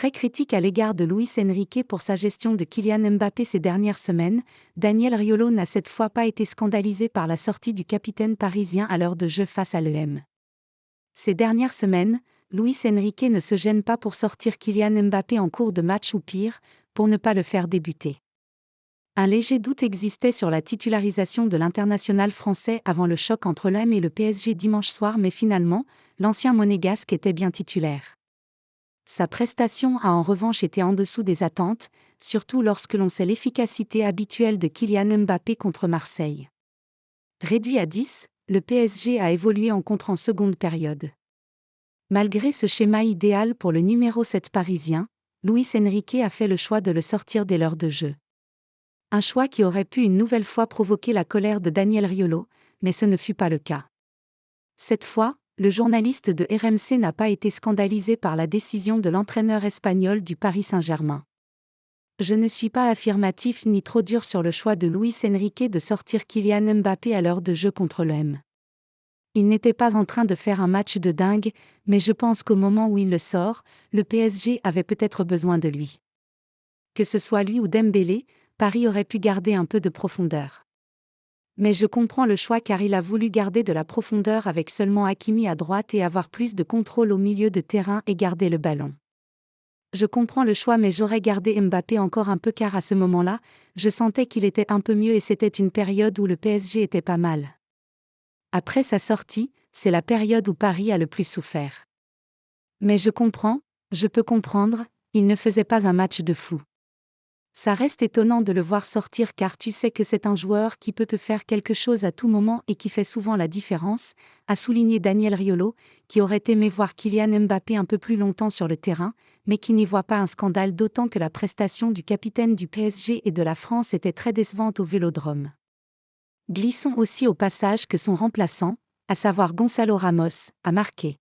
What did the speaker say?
Très critique à l'égard de Luis Enrique pour sa gestion de Kylian Mbappé ces dernières semaines, Daniel Riolo n'a cette fois pas été scandalisé par la sortie du capitaine parisien à l'heure de jeu face à l'EM. Ces dernières semaines, Luis Enrique ne se gêne pas pour sortir Kylian Mbappé en cours de match ou pire, pour ne pas le faire débuter. Un léger doute existait sur la titularisation de l'international français avant le choc entre l'OM et le PSG dimanche soir, mais finalement, l'ancien monégasque était bien titulaire. Sa prestation a en revanche été en dessous des attentes, surtout lorsque l'on sait l'efficacité habituelle de Kylian Mbappé contre Marseille. Réduit à 10, le PSG a évolué en contre en seconde période. Malgré ce schéma idéal pour le numéro 7 parisien, Luis Enrique a fait le choix de le sortir dès l'heure de jeu. Un choix qui aurait pu une nouvelle fois provoquer la colère de Daniel Riolo, mais ce ne fut pas le cas. Cette fois, le journaliste de RMC n'a pas été scandalisé par la décision de l'entraîneur espagnol du Paris Saint-Germain. Je ne suis pas affirmatif ni trop dur sur le choix de Luis Enrique de sortir Kylian Mbappé à l'heure de jeu contre l'OM. Il n'était pas en train de faire un match de dingue, mais je pense qu'au moment où il le sort, le PSG avait peut-être besoin de lui. Que ce soit lui ou Dembélé, Paris aurait pu garder un peu de profondeur. Mais je comprends le choix car il a voulu garder de la profondeur avec seulement Hakimi à droite et avoir plus de contrôle au milieu de terrain et garder le ballon. Je comprends le choix mais j'aurais gardé Mbappé encore un peu car à ce moment-là, je sentais qu'il était un peu mieux et c'était une période où le PSG était pas mal. Après sa sortie, c'est la période où Paris a le plus souffert. Mais je peux comprendre, il ne faisait pas un match de fou. Ça reste étonnant de le voir sortir car tu sais que c'est un joueur qui peut te faire quelque chose à tout moment et qui fait souvent la différence, a souligné Daniel Riolo, qui aurait aimé voir Kylian Mbappé un peu plus longtemps sur le terrain, mais qui n'y voit pas un scandale d'autant que la prestation du capitaine du PSG et de la France était très décevante au Vélodrome. Glissons aussi au passage que son remplaçant, à savoir Gonzalo Ramos, a marqué.